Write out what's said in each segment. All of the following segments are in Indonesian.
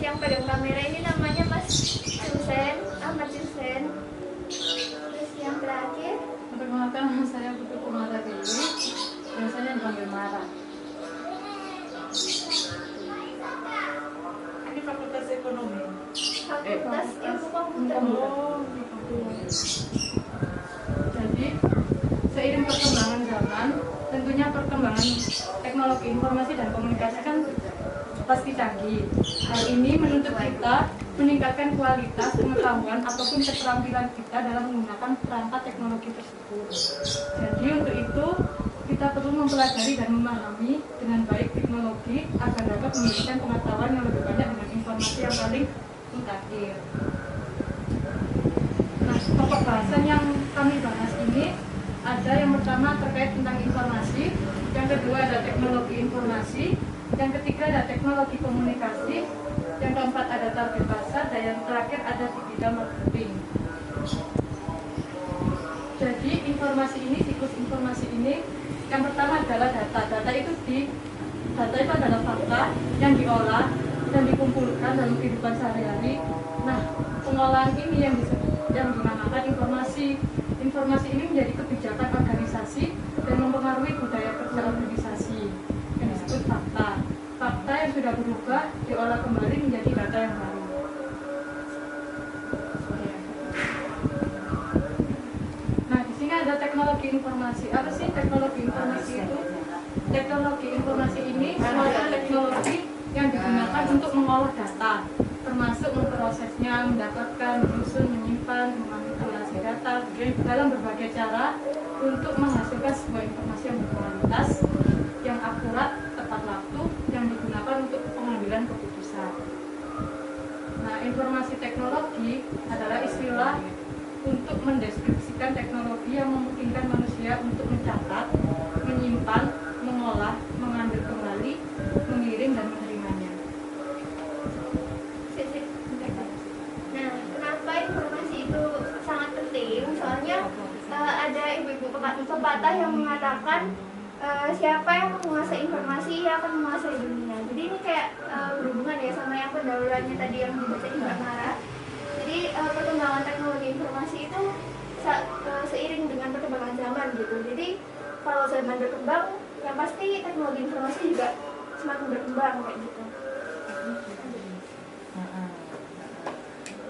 yang pegang kamera ini namanya Mas Jusen, Ahmad Jusen. Terus yang terakhir, perkenalkan, saya Putri Kumara Dewi, biasanya dipanggil Mara. Ini Fakultas Ekonomi. Fakultas Ilmu Komputer. Jadi seiring perkembangan zaman, tentunya perkembangan teknologi informasi dan komunikasi kan pasti canggih. Hal ini menuntut kita meningkatkan kualitas pengetahuan ataupun keterampilan kita dalam menggunakan perangkat teknologi tersebut. Jadi untuk itu kita perlu mempelajari dan memahami dengan baik teknologi agar dapat memberikan pengetahuan yang lebih banyak dengan informasi yang paling mutakhir. Nah, pokok bahasan yang kami bahas ini ada yang pertama terkait tentang informasi, yang kedua ada teknologi informasi, yang ketiga ada teknologi komunikasi, yang keempat ada target pasar, dan yang terakhir ada digital marketing. Jadi siklus informasi ini yang pertama adalah data. Data itu adalah fakta yang diolah dan dikumpulkan dalam kehidupan sehari-hari. Nah, pengolahan ini yang dinamakan informasi. Informasi ini menjadi kebijakan organisasi dan mempengaruhi budaya kerja organisasi yang disebut fakta. Fakta yang sudah berubah diolah kembali menjadi data yang baru. Nah, di sini ada teknologi informasi. Apa sih teknologi informasi itu? Teknologi informasi ini suatu teknologi yang digunakan untuk mengolah data, termasuk memprosesnya, mendapatkan, menyusun, menyimpan, memanipulasi data dalam berbagai cara untuk menghasilkan sebuah informasi yang berkualitas, yang akurat, tepat waktu, yang digunakan untuk pengambilan keputusan. Nah, informasi teknologi adalah istilah untuk mendeskripsikan teknologi yang memungkinkan manusia untuk mencatat, menyimpan, mengolah, mengambil kembali, mengirim, dan menerimanya. Nah, kenapa informasi itu sangat penting? Soalnya ada ibu-ibu pepatah yang mengatakan siapa yang menguasai informasi ia akan menguasai dunia. Jadi ini kayak berhubungan ya sama yang pendahuluannya tadi yang dibaca Mbak Mara. Jadi perkembangan teknologi informasi itu seiring dengan perkembangan zaman gitu. Jadi kalau zaman berkembang, yang pasti teknologi informasi juga semakin berkembang kayak gitu.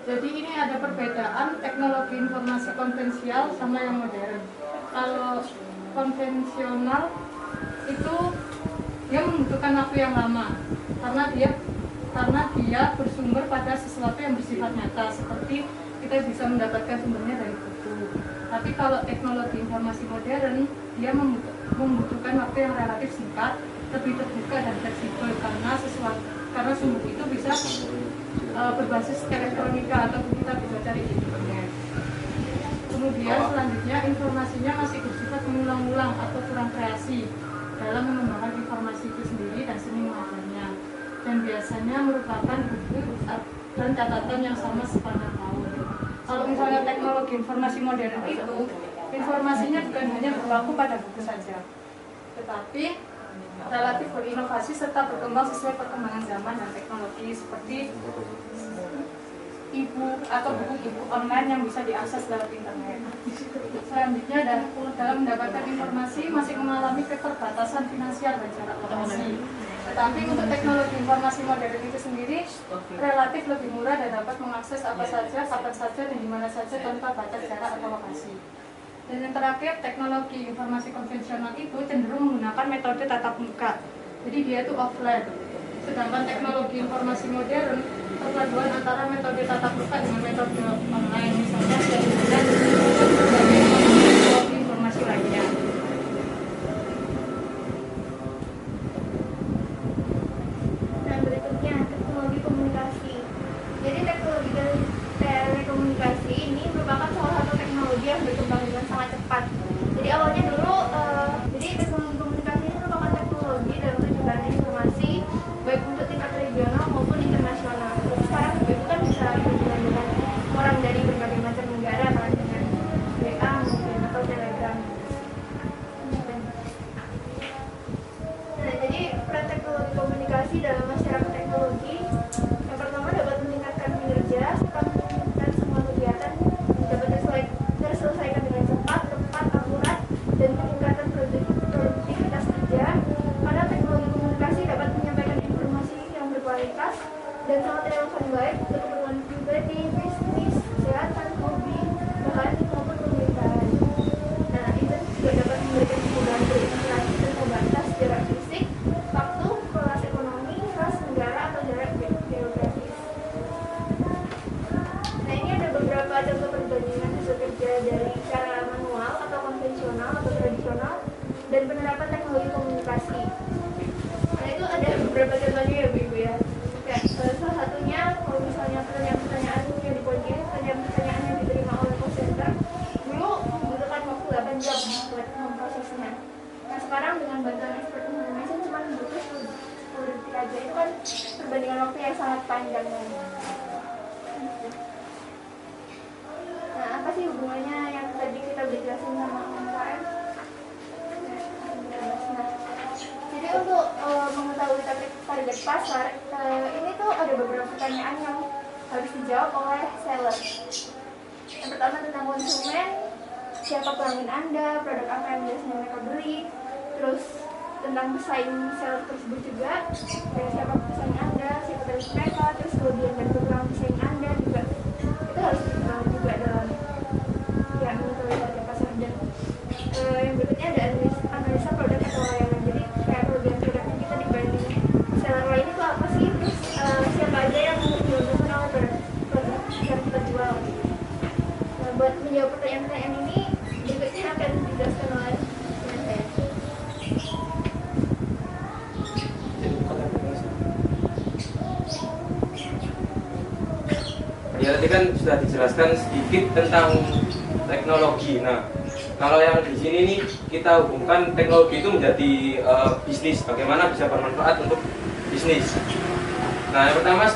Jadi ini ada perbedaan teknologi informasi konvensional sama yang modern. Kalau konvensional itu dia membutuhkan waktu yang lama karena dia bersumber pada sesuatu yang bersifat nyata, seperti kita bisa mendapatkan sumbernya dari buku. Tapi kalau teknologi informasi modern dia membutuhkan waktu yang relatif singkat, lebih terbuka dan fleksibel karena sumber itu bisa berbasis elektronika atau kita bisa cari di internet. Kemudian selanjutnya informasinya masih bersifat mengulang-ulang atau kurang kreasi dalam mengembangkan informasi itu sendiri dan seni mengajarnya, dan biasanya merupakan buku dan catatan yang sama sepanjang tahun. Kalau misalnya teknologi informasi modern itu informasinya bukan hanya berlaku pada buku saja, tetapi relatif berinovasi serta berkembang sesuai perkembangan zaman dan teknologi, seperti e-book atau buku-buku online yang bisa diakses lewat internet. Selanjutnya dalam mendapatkan informasi masih mengalami keterbatasan finansial dan jarak lokasi. Tetapi untuk teknologi informasi modern itu sendiri relatif lebih murah dan dapat mengakses apa saja, kapan saja, dan di mana saja tanpa batas jarak atau lokasi. Dan yang terakhir, teknologi informasi konvensional itu cenderung menggunakan metode tatap muka. Jadi dia itu offline. Sedangkan teknologi informasi modern perpaduan antara metode tatap muka dengan metode online, misalnya dengan teknologi informasi lainnya. Nah, berikutnya teknologi komunikasi. Jadi teknologi telekomunikasi ini merupakan salah satu teknologi yang berkembang dengan sangat cepat. Jadi awalnya dulu, jadi teknologi komunikasi ini merupakan teknologi dalam penyebaran informasi baik untuk tingkat regional maupun internasional. Sekarang itu kan bisa berhubungan dengan orang dari berbagai macam negara kan, dengan sangat relevan baik untuk keperluan pribadi, bisnis, kesehatan, hobi, bahkan maupun pemerintahan. Nah, internet juga dapat memberikan kemudahan berinteraksi dan terbatas jarak fisik, waktu, kelas ekonomi, ras, negara, atau jarak geografis. Nah, ini ada beberapa contoh perbandingan hasil kerja dari cara manual atau konvensional atau tradisional dan penerapan teknologi komunikasi. Nah, itu ada beberapa contohnya ya, Bu ya. Salah satunya kalau misalnya pertanyaan-pertanyaan yang dipoin, pertanyaan-pertanyaan yang diterima oleh call center dulu membutuhkan waktu 8 jam buat memprosesnya. Nah, sekarang dengan bantuan expert information cuma butuh 10 detik aja. Itu kan perbandingan waktu yang sangat panjang kan. Nah, apa sih hubungannya yang tadi kita udah jelasin sama UMKM? Nah, jadi untuk mengetahui target pasar, ini tuh ada beberapa pertanyaan yang harus dijawab oleh seller. Yang pertama tentang konsumen, siapa pelanggan Anda, produk apa yang biasanya mereka beli, terus tentang pesaing seller tersebut juga, siapa pesaing Anda, siapa target mereka, terus kelebihan dan kekurangan pesaing Anda juga itu harus diketahui juga dalam ya mengetahui target pasar. Dan yang berikutnya ada analisa produk atau layanan. Jadi kayak kelebihan produknya kita dibanding seller lain itu apa sih, terus siapa aja yang diuntungkan oleh produk yang kita jual. Nah, buat menjawab pertanyaan-pertanyaan ini berikutnya akan dijelaskan oleh saya. Ya, tadi kan sudah dijelaskan sedikit tentang teknologi. Nah, kalau yang di sini nih kita hubungkan teknologi itu menjadi bisnis, bagaimana bisa bermanfaat untuk bisnis. Nah, yang pertama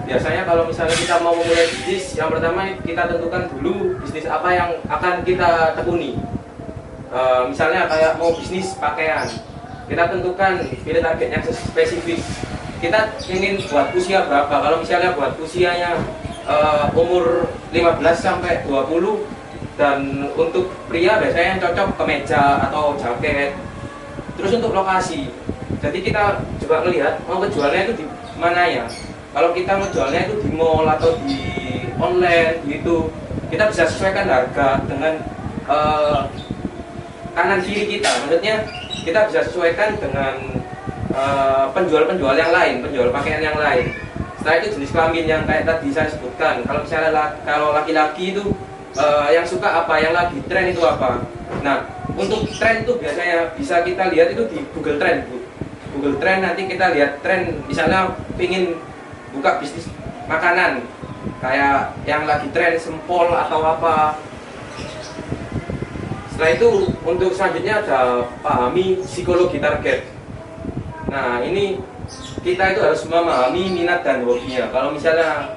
biasanya kalau misalnya kita mau memulai bisnis, yang pertama kita tentukan dulu bisnis apa yang akan kita tekuni. Misalnya kayak mau bisnis pakaian, kita tentukan pilih target yang spesifik. Kita ingin buat usia berapa? Kalau misalnya buat usianya umur 15 sampai 20, dan untuk pria biasanya yang cocok kemeja atau jaket. Terus untuk lokasi, jadi kita juga melihat mau kejualnya itu di mana ya. Kalau kita menjualnya itu di mall atau di online gitu, kita bisa sesuaikan harga dengan kanan kiri kita. Maksudnya kita bisa sesuaikan dengan penjual-penjual yang lain, penjual pakaian yang lain. Setelah itu jenis kelamin yang kayak tadi saya sebutkan. Kalau misalnya kalau laki-laki itu yang suka apa, yang lagi tren itu apa. Nah, untuk tren itu biasanya bisa kita lihat itu di Google Trend, Bu. Google Trend nanti kita lihat tren, misalnya ingin buka bisnis makanan kayak yang lagi tren sempol atau apa. Setelah itu untuk selanjutnya ada pahami psikologi target. Nah, ini kita itu harus memahami minat dan hobinya. Kalau misalnya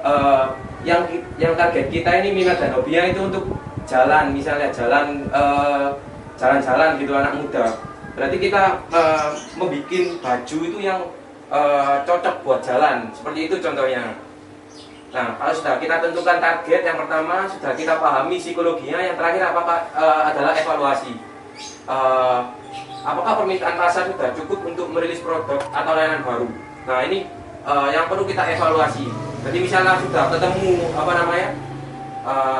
yang target kita ini minat dan hobinya itu untuk jalan, misalnya jalan-jalan gitu anak muda. Berarti kita membuat baju itu yang cocok buat jalan. Seperti itu contohnya. Nah, kalau sudah kita tentukan target, yang pertama sudah kita pahami psikologinya, yang terakhir adalah evaluasi. Apakah permintaan pasar sudah cukup untuk merilis produk atau layanan baru? Nah, ini yang perlu kita evaluasi. Jadi misalnya sudah ketemu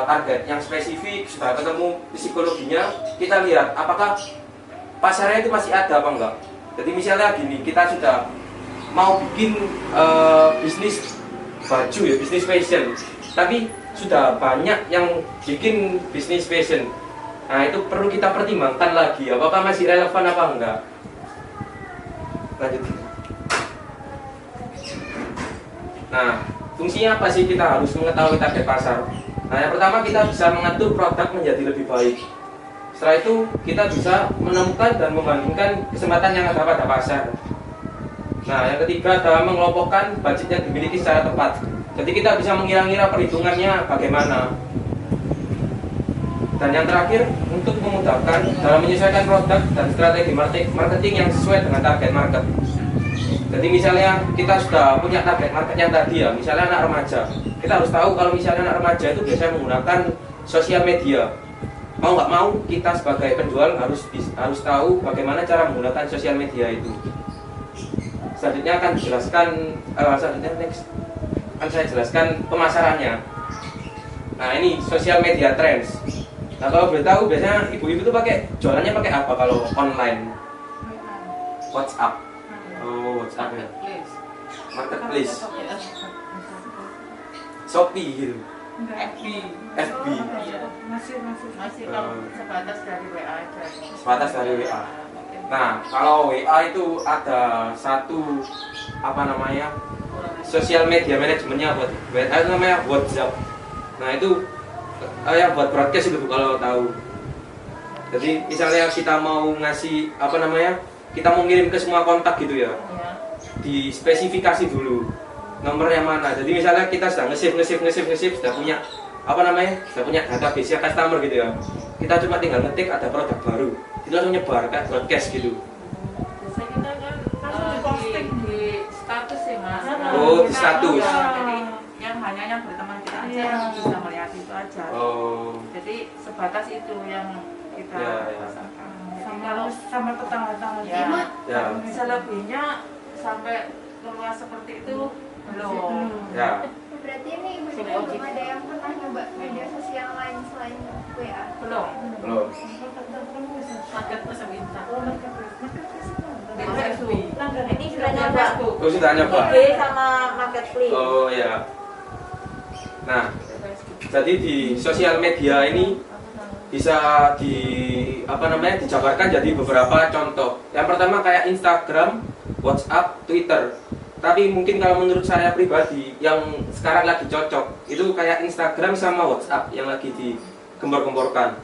target yang spesifik, sudah ketemu psikologinya, kita lihat apakah pasarnya itu masih ada apa enggak. Jadi misalnya gini, kita sudah mau bikin bisnis baju ya, bisnis fashion, tapi sudah banyak yang bikin bisnis fashion. Nah, itu perlu kita pertimbangkan lagi, apakah masih relevan apa enggak. Lanjut. Nah, fungsinya apa sih kita harus mengetahui target pasar? Nah, yang pertama kita bisa mengatur produk menjadi lebih baik. Setelah itu kita bisa menemukan dan membandingkan kesempatan yang ada pada pasar. Nah, yang ketiga adalah mengelompokkan budget yang dimiliki secara tepat. Jadi kita bisa mengira-ngira perhitungannya bagaimana. Dan yang terakhir, untuk memudahkan dalam menyesuaikan produk dan strategi marketing yang sesuai dengan target market. Jadi misalnya kita sudah punya target market yang tadi ya, misalnya anak remaja. Kita harus tahu kalau misalnya anak remaja itu biasanya menggunakan sosial media. Mau nggak mau kita sebagai penjual harus tahu bagaimana cara menggunakan sosial media itu. Selanjutnya akan dijelaskan, selanjutnya next. akan saya jelaskan pemasarannya. Nah, ini sosial media trends. Nah, kalau boleh tahu biasanya ibu-ibu tuh jualannya pakai apa kalau online? WhatsApp. Oh, WhatsApp ya. Marketplace. Shopee gitu. FB. FB. Masih kalau sebatas dari WA aja. Sebatas dari WA. Nah, kalau WA itu ada satu apa namanya? Sosial media manajemennya buat WA itu namanya WhatsApp. Nah, itu yang buat broadcast itu kalau tahu. Jadi misalnya kita mau ngasih apa namanya? Kita mau ngirim ke semua kontak gitu ya. Dispesifikasi dulu nomornya mana. Jadi misalnya kita sudah nge-save sudah punya apa namanya? Sudah punya database ya customer gitu ya. Kita cuma tinggal ngetik ada produk baru. Itu langsung nyebar kayak broadcast gitu. Biasanya kita kan langsung diposting di status ya Mas. Oh, di status. Jadi yang hanya yang berteman kita aja yang bisa melihat itu aja. Oh. Jadi sebatas itu yang kita rasakan. Sama tetangga-tetangga. Ya. Selebihnya sampai luas seperti itu belum. Ya. Berarti ini ibu-ibu belum ada yang pernah nyoba media sosial lain selain WA? Belum. Marketplace minta. Ini sudah nyoba. Oh, sudah nyoba. IG sama marketplace. Oh ya. Nah, jadi di sosial media ini bisa dijabarkan jadi beberapa contoh. Yang pertama kayak Instagram, WhatsApp, Twitter. Tapi mungkin kalau menurut saya pribadi yang sekarang lagi cocok itu kayak Instagram sama WhatsApp yang lagi digembor-gemborkan.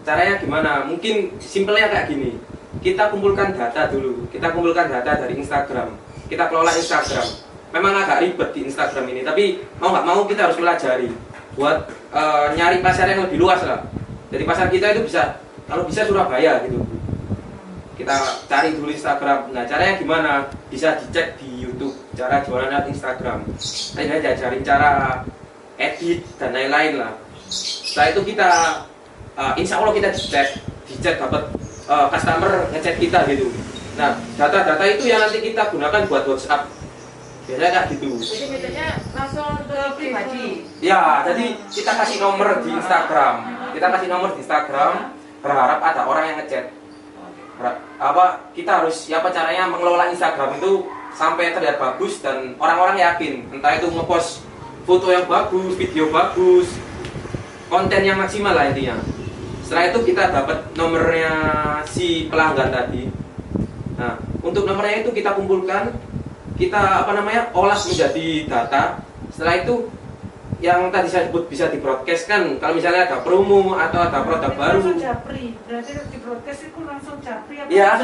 Caranya gimana? Mungkin simpelnya kayak gini. Kita kumpulkan data dulu. Kita kumpulkan data dari Instagram. Kita kelola Instagram. Memang agak ribet di Instagram ini, tapi mau nggak mau kita harus pelajari buat nyari pasar yang lebih luas lah. Jadi pasar kita itu bisa, kalau bisa Surabaya gitu. Kita cari dulu Instagram. Nah, caranya gimana? Bisa dicek di YouTube cara jualan lewat Instagram. Saya diajarin cara edit dan lain-lain lah. Setelah itu kita insya Allah kita dicek dapat customer ngecek kita gitu. Nah, data-data itu yang nanti kita gunakan buat WhatsApp. Biasanya kayak gitu. Jadi biasanya langsung ke pribadi. Ya, jadi kita kasih nomor di Instagram. Kita kasih nomor di Instagram, berharap ada orang yang ngechat. Kita harus caranya mengelola Instagram itu sampai terlihat bagus dan orang-orang yakin. Entah itu ngepost foto yang bagus, video bagus, konten yang maksimal lah intinya. Setelah itu kita dapat nomornya si pelanggan tadi. Nah, untuk nomornya itu kita kumpulkan, kita olah menjadi data. Setelah itu yang tadi saya sebut bisa di broadcast kan, kalau misalnya ada promo atau ada produk baru. Langsung japri, berarti di broadcast itu langsung japri apa? Iya,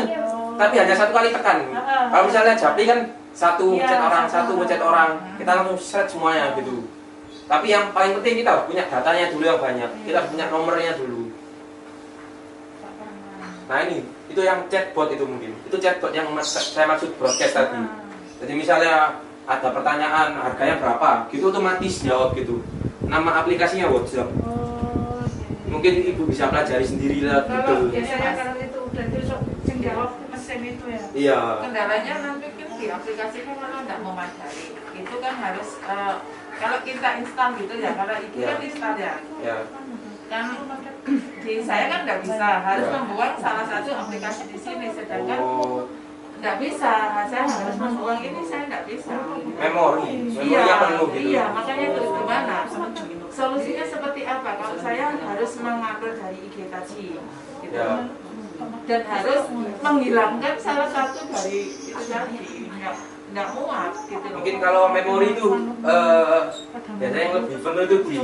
tapi hanya satu kali tekan. Kalau misalnya japri kan satu ngechat orang, satu ngechat orang, kita langsung set semuanya gitu. Tapi yang paling penting kita harus punya datanya dulu yang banyak. Kita harus punya nomornya dulu. Nah ini, itu yang chatbot itu mungkin. Itu chatbot yang saya maksud broadcast tadi. Jadi misalnya ada pertanyaan harganya berapa, gitu otomatis jawab gitu. Nama aplikasinya WhatsApp. Mungkin ibu bisa pelajari sendiri lah gitu. Biasanya kalau itu udah besok yang jawab mesin itu ya. Iya. Kendalanya nanti kan di aplikasi kan kalau nggak memadai, itu kan harus kalau kita instan gitu ya, kalau itu kan instan ya. Ya. Kan di saya kan nggak bisa, harus membuat salah satu aplikasi di sini, sedangkan nggak bisa, saya harus membuang ini, saya nggak bisa. Memorinya penuh gitu. Iya, makanya terus gimana? Solusinya seperti apa? Kalau saya harus mengatur dari IG tadi, gitu. Ya. Dan harus menghilangkan salah satu dari itu tadi, nggak muat gitu. Mungkin kalau memori itu biasanya yang lebih penuh itu di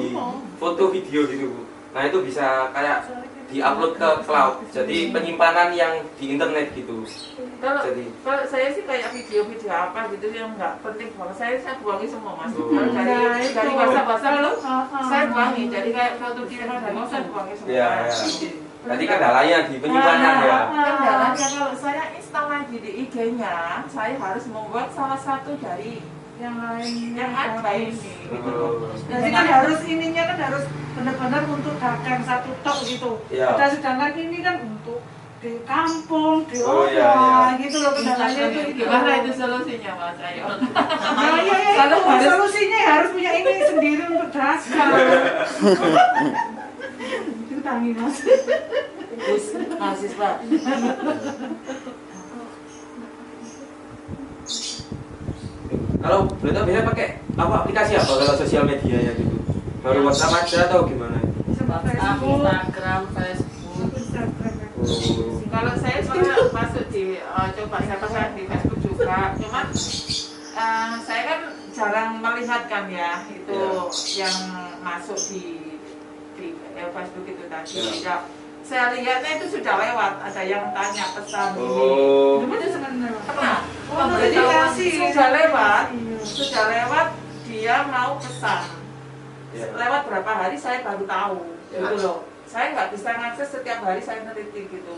foto video gitu. Nah itu bisa kayak diupload ke cloud, jadi penyimpanan yang di internet gitu. Kalau Jadi saya sih kayak video-video apa gitu yang nggak penting, kalau saya buangi semua mas. Kalau dari bahasa-bahasa lu saya buangi, jadi kayak foto kiriman dan mau saya buangi semua. ya. Tadi kendalanya di penyimpanan ya. Kendalanya kalau saya install lagi di IG-nya, saya harus membuat salah satu dari Yang lain yang ada ini. Jadi kan harus ininya kan harus benar-benar untuk dagang satu tok gitu. Iya. Dan sedangkan ini kan untuk di kampung, di gitu loh kendalanya itu. Gimana itu solusinya mas? Ayo. Iya, solusinya harus pedagang. Diutangi Mas. Bus mahasiswa. Kalau boleh tahu biasanya pakai apa aplikasi apa kalau sosial medianya gitu? Baru WhatsApp aja atau gimana? WhatsApp, Instagram, Facebook. Oh. Kalau saya pernah masuk di coba saya pasang di Facebook juga, cuman saya kan jarang melihat kan ya itu yang masuk di Facebook itu tadi. Ya. Saya lihatnya itu sudah lewat, ada yang tanya pesan ini. Itu sebenarnya. Pernah? Oh, Jadi sudah lewat, dia mau pesan. Lewat berapa hari saya baru tahu, gitu loh. Saya nggak bisa ngakses setiap hari, saya neliti gitu.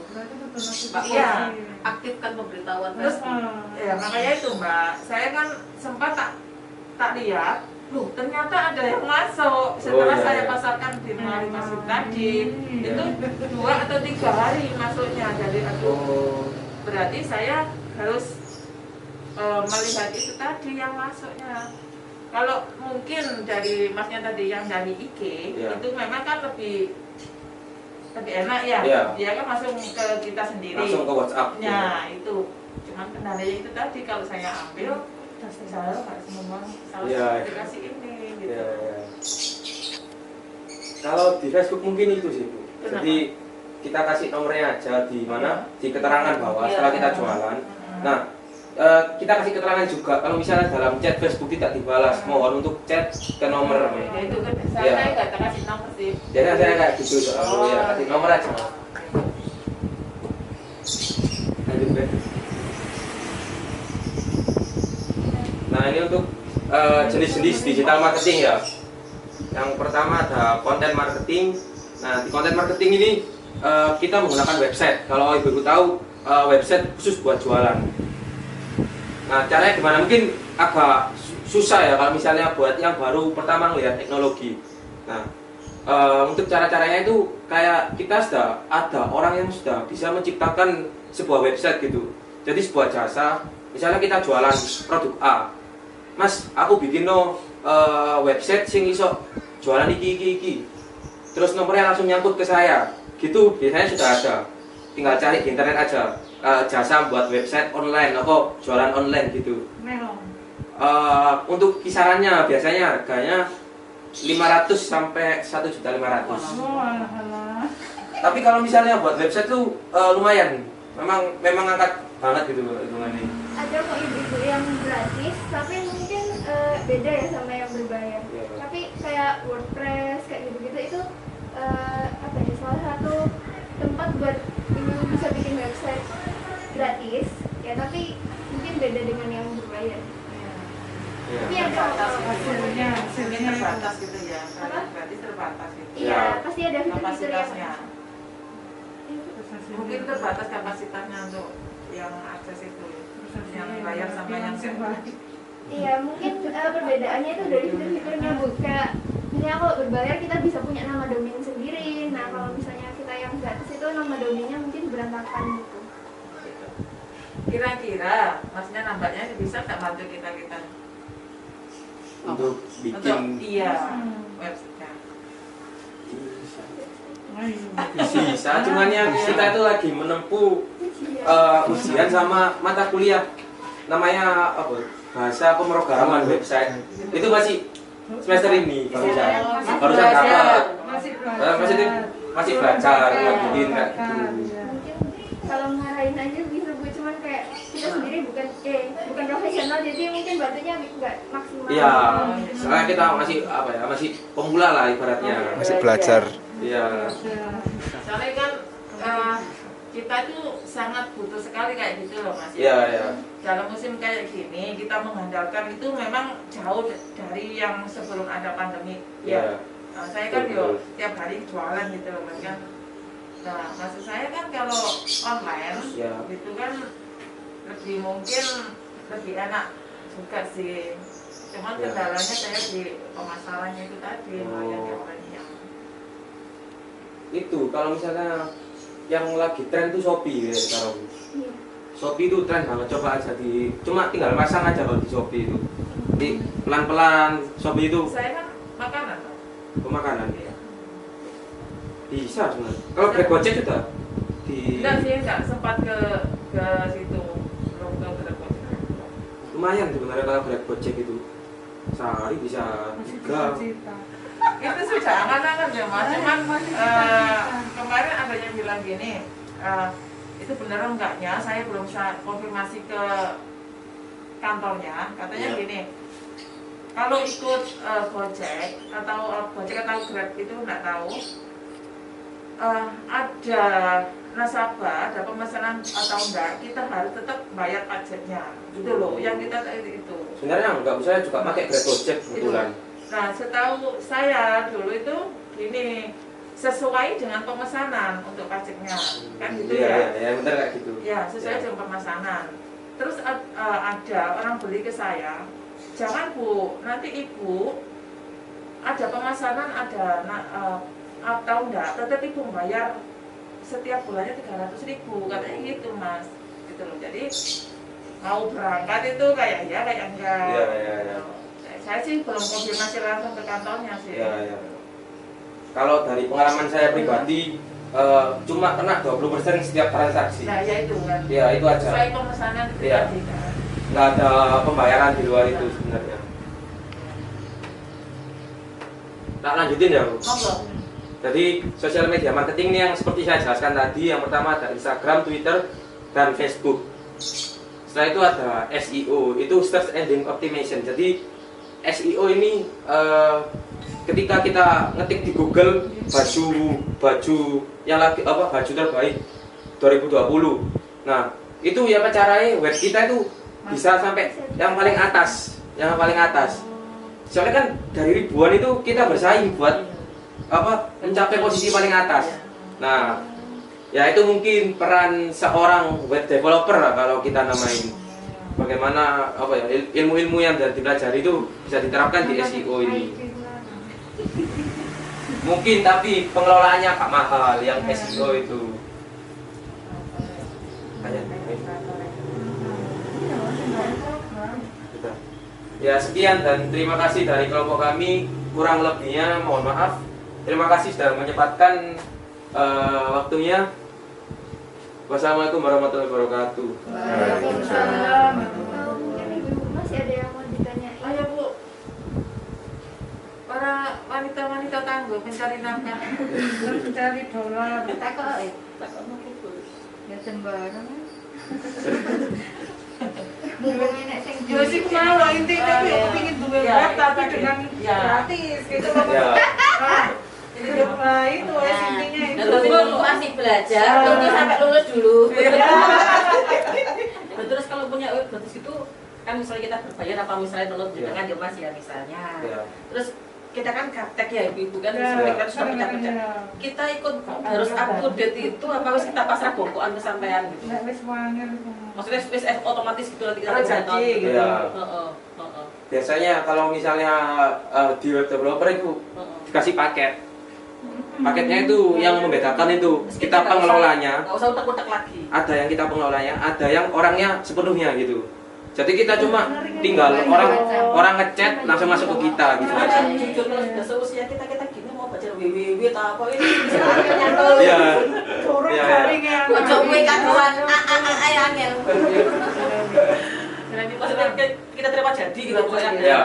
Iya, Aktifkan pemberitahuan. terus ya makanya itu Mbak, saya kan sempat tak lihat, loh ternyata ada yang masuk setelah saya pasarkan di melalui masuk tadi. Itu 2 atau 3 hari masuknya, jadi berarti saya harus melihat itu tadi yang masuknya. Kalau mungkin dari masnya tadi yang dari IG itu memang kan lebih enak ya, dia kan masuk ke kita sendiri, langsung ke WhatsApp. Ya itu, cuman kendalanya itu tadi kalau saya ambil, saya nggak semua salah aplikasi ini gitu. Kalau di Facebook mungkin itu sih Bu. Jadi kita kasih nomornya aja di mana di keterangan bawah setelah kita jualan. Nah kita kasih keterangan juga kalau misalnya dalam chat Facebook tidak dibalas, mohon untuk chat ke nomor. Ya itu kan saya nggak kasih nomor sih. Jadi saya kayak gitu soalnya ya kasih nomor aja. Lanjut Ben. Nah ini untuk jenis-jenis digital marketing ya. Yang pertama ada content marketing. Nah di content marketing ini kita menggunakan website. Kalau ibu tahu website khusus buat jualan. Nah caranya gimana? Mungkin agak susah ya kalau misalnya buat yang baru pertama ngelihat teknologi. Nah untuk cara-caranya itu kayak kita sudah ada orang yang sudah bisa menciptakan sebuah website gitu. Jadi sebuah jasa, misalnya kita jualan produk A, Mas aku bikin website sing iso jualan iki. Terus nomornya langsung nyangkut ke saya. Gitu biasanya sudah ada. Tinggal cari di internet aja. Jasa buat website online atau jualan online gitu. Untuk kisarannya biasanya harganya 500 sampai 1.500.000. Tapi kalau misalnya buat website tuh lumayan, memang angkat banget gitu hitungannya. Ada kok ibu-ibu yang gratis, tapi mungkin beda ya sama yang berbayar. Tapi kayak WordPress kayak gitu-gitu itu apa ya, salah satu tempat buat ibu bisa bikin website gratis ya, tapi mungkin beda dengan yang berbayar. Tapi ada hasilnya terbatas gitu ya, berarti terbatas gitu. Iya, pasti ada fitur-fitur kapasitasnya. Mungkin terbatas kapasitasnya untuk yang akses itu, yang bayar sama yang iya, mungkin perbedaannya itu dari fitur-fiturnya Bu. Kayak misalnya kalau berbayar kita bisa punya nama domain sendiri. Nah kalau misalnya kita yang gratis itu nama domainnya mungkin berantakan gitu. Kira-kira maksudnya nampaknya bisa nggak bantu kita untuk bikin website? bisa, cuman ya kita itu lagi menempuh ujian sama mata kuliah namanya apa? Bahasa pemrograman website. Itu masih semester ini barusan dapat. Masih belajar bikin kayak gitu. Mungkin kalau ngarahin aja bisa Bu, cuman kayak kita sendiri bukan profesional, jadi mungkin bantunya nggak maksimal. Iya, soalnya kita masih pemula lah ibaratnya. Masih belajar. Iya. Soalnya kan kita itu sangat butuh sekali kayak gitu loh Mas. Iya. Dalam musim kayak gini kita mengandalkan itu memang jauh dari yang sebelum ada pandemi. Iya. Saya kan tiap hari jualan gitu loh Mas kan. Nah maksud saya kan kalau online gitu kan mungkin lebih enak juga sih. Cuman kendalanya saya di pemasarannya itu tadi yang itu kalau misalnya yang lagi tren tuh Shopee ya sekarang. Shopee itu tren banget, coba aja cuma tinggal pasang aja kalau di Shopee itu. Jadi pelan-pelan Shopee itu. Saya kan makanan. pemakanan ya. Bisa sebenarnya. Kalau Grab Gojek sudah Enggak sih, enggak sempat ke situ. Belum ke Grab Gojek. lumayan sebenarnya kalau Grab Gojek itu sehari bisa 3. Itu sudah angan-angan ya mas, cuman kemarin ada yang bilang gini, itu benar enggaknya, saya belum konfirmasi ke kantornya, katanya Iya. gini, kalau ikut Gojek atau Grab itu enggak tahu, ada nasabah, ada pemesanan atau enggak, kita harus tetap bayar pajaknya, gitu loh, yang kita itu. Sebenarnya enggak, saya juga pakai Grab Gojek kebetulan. Nah, setahu saya dulu itu gini, sesuai dengan pemesanan untuk pajaknya, kan gitu ya? Iya, benar kayak gitu. Ya, sesuai Ya. dengan pemesanan. Terus ada orang beli ke saya, jangan Bu, nanti Ibu ada pemesanan atau enggak, tetap Ibu bayar setiap bulannya 300.000, katanya gitu Mas, gitu loh. Jadi mau berangkat itu kayak ya kayak enggak. Iya. Saya sih belum konfirmasi langsung ke kantornya sih. Iya. Kalau dari pengalaman saya pribadi cuma kena 20% setiap transaksi. Nah, ya itu kan. Ya, itu aja. Sesuai pemesanan itu Iya. tadi kan. Nggak ada pembayaran di luar itu sebenarnya. Tak lanjutin ya, Bu. Monggo. Jadi sosial media marketing ini yang seperti saya jelaskan tadi, yang pertama ada Instagram, Twitter, dan Facebook. Setelah itu ada SEO, itu Search Engine Optimization. Jadi SEO ini ketika kita ngetik di Google baju yang lagi baju terbaik 2020. Nah, itu ya caranya web kita itu bisa sampai yang paling atas. Soalnya kan dari ribuan itu kita bersaing buat mencapai posisi paling atas. Nah, ya itu mungkin peran seorang web developer lah kalau kita namain. Bagaimana ilmu-ilmu yang dipelajari itu bisa diterapkan di SEO ini. Mungkin tapi pengelolaannya agak mahal yang SEO itu. Ya sekian dan terima kasih dari kelompok kami, kurang lebihnya mohon maaf. Terima kasih sudah menyempatkan waktunya. Wassalamualaikum warahmatullahi wabarakatuh. Waalaikumsalam. Mungkin ibu-ibu masih ada yang mau ditanyain. Ayo Bu, para wanita-wanita tangguh mencari nafkah. Mencari dolar. Takut. Ya sembarang. Mumpung enek sing Ya sih mau intinya aku ya kepingin duwe Ya, web tapi tadi. dengan Ya. gratis gitu loh. Ya. Nah, itu ya intinya itu. Tunggu masih belajar, tunggu sampai lulus dulu. Nah, terus kalau punya web gratis itu kan misalnya kita berbayar apa misalnya download Ya. dengan ya Mas ya misalnya. Ya. Terus kita kan gaptek ya ibu-ibu kan Ya, sampai kan sudah ya. pecah-pecah. Kita ikut harus up to date itu apa harus kita pasrah bokokan kesampaian gitu. Nek wis wangel. Maksudnya wis otomatis gitu nanti kita Kalau bisa jadi nonton. gitu. Ya. Heeh. Biasanya kalau misalnya di web developer itu dikasih paket. Paketnya itu yang membedakan itu kita pengelolanya. Nggak usah utak-utak lagi. Ada yang kita pengelolanya, ada yang orangnya sepenuhnya gitu. Jadi kita cuma tinggal orang ngechat langsung masuk ke kita gitu aja. Karena jujur kalau sudah seusia kita gini mau baca www atau apa ini bisa nyantol. Iya. Turun Iya, garing ya. Ojo kowe kaduan angel. Maksudnya kita terima jadi gitu pokoknya. Ya.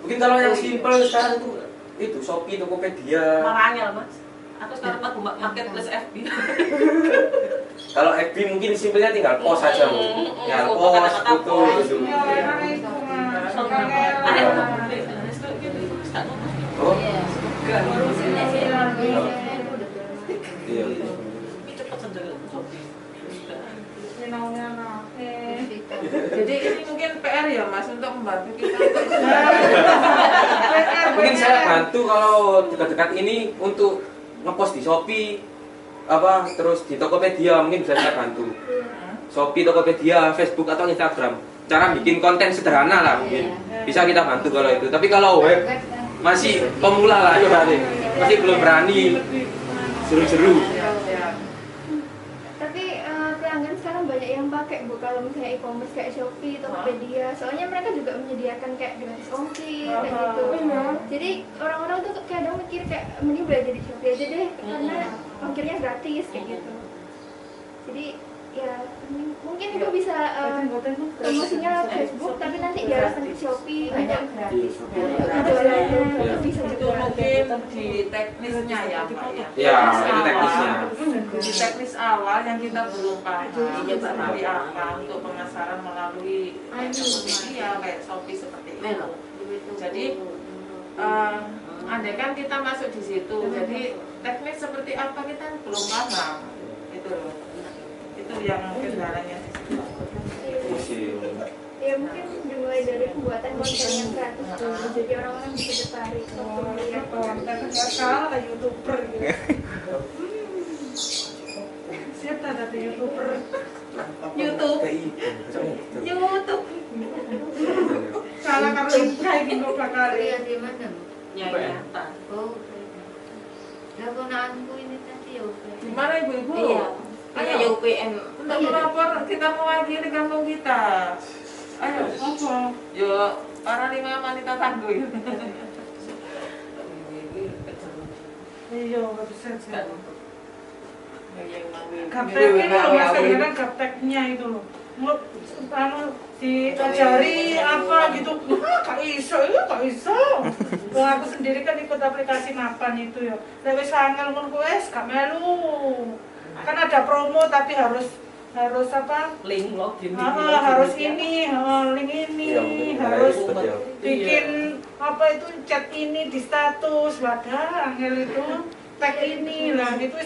Mungkin kalau yang simple sekarang itu Shopee, Tokopedia. Malah angel, Mas. Aku sekarang aku marketplace FB. Kalau FB mungkin simpelnya tinggal post aja, Bu. Ya, post, foto gitu. Ya, karena itu Mas. Oh, Iya. iya. Jadi ini mungkin PR ya Mas untuk membantu kita untuk Mungkin saya bantu kalau dekat-dekat ini untuk ngepost di Shopee terus di Tokopedia mungkin bisa saya bantu. Shopee, Tokopedia, Facebook atau Instagram. Cara bikin konten sederhana lah mungkin. Bisa kita bantu kalau itu. Tapi kalau web masih pemula lah itu berarti. Masih belum berani. Seru-seru. Tapi pelanggan sekarang banyak yang pakai Bu kalau misalnya e-commerce kayak Shopee, Tokopedia. Soalnya mereka juga menyediakan kayak gratis ongkir kayak gitu. Jadi orang-orang tuh kadang mikir kayak mending belajar di Shopee aja deh karena ongkirnya gratis kayak gitu. Jadi ya mungkin itu bisa promosinya lewat Facebook tapi nanti diarahkan ke Shopee ada gratis jualannya bisa Itu juga. mungkin di teknisnya ya Mbak ya. Ya, itu teknisnya. Di teknis awal yang kita belum paham seperti apa untuk pemasaran melalui media kayak Shopee seperti itu. Jadi andai kan kita masuk di situ, jadi teknis seperti apa kita belum paham. Itu loh. Itu yang kendalanya di situ. Ya mungkin dimulai dari pembuatan konten yang gratis dulu jadi orang-orang bisa tertarik untuk melihat Konten nggak kalah YouTuber gitu. Siapa ada YouTuber? YouTube. YouTube. Salah karena kayak gitu bakal. Di mana? Ya nyata. Oh. Lah ponakanku ini tadi ya. Gimana ibu-ibu? Iya. Kayak Ayo. UPN. Untuk melapor kita mewakili kampung kita. Ayo. Apa? Yo, para 5 wanita tangguh. Iya, nggak bisa sih. Kan. Gapteknya itu loh, mas kadang-kadang gapteknya itu loh. Mau diajari apa gitu, gak iso, Wong aku sendiri kan ikut aplikasi mapan itu ya. Lewis angel ngono wes gak melu. Kan ada promo tapi harus apa? Link login. Harus ini, link ini, harus bikin apa itu chat ini di status, wadah angel itu tag ini lah itu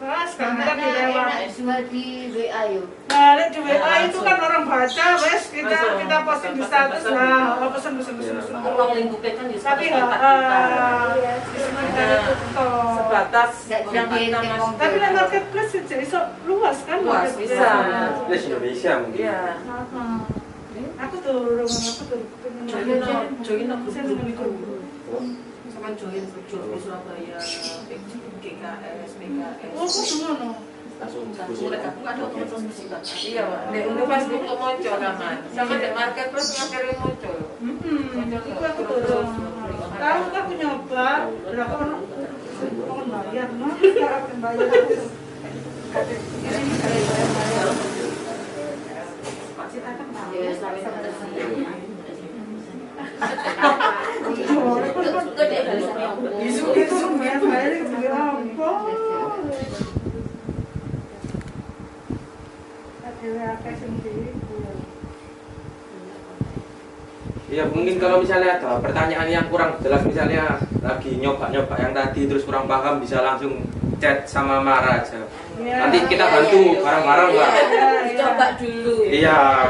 sekarang kita dilewat. Enak di WA yuk. Nah, di WA itu kan orang baca, wes kita posting di status lah, pesen. Kalau link UPN kan bisa Tapi Sebatas Nggak yang jadi kita yang masuk. tapi lah marketplace aja iso luas kan? Luas, bisa. Ya Indonesia mungkin. Iya. Aku turun. join Saya grup. Sama join di Surabaya, GKS, PKS. Oh, kok ngono? Langsung Mulai aku nggak ada otomatis musik kan. Iya, Pak. Di Facebook kok muncul kan. Sama di marketplace ngakhirnya muncul. Itu aku turun. Tahu aku nyoba, lah kok bayar, no? Sekarang bayar. Ya sampai sampai Gede balasannya. Isu bayar apa? Iya, mungkin kalau misalnya ada pertanyaan yang kurang jelas, misalnya lagi nyoba-nyoba yang tadi terus kurang paham, bisa langsung chat sama Mara aja. Ya. Nanti kita bantu bareng-bareng lah. Coba dulu. Iya.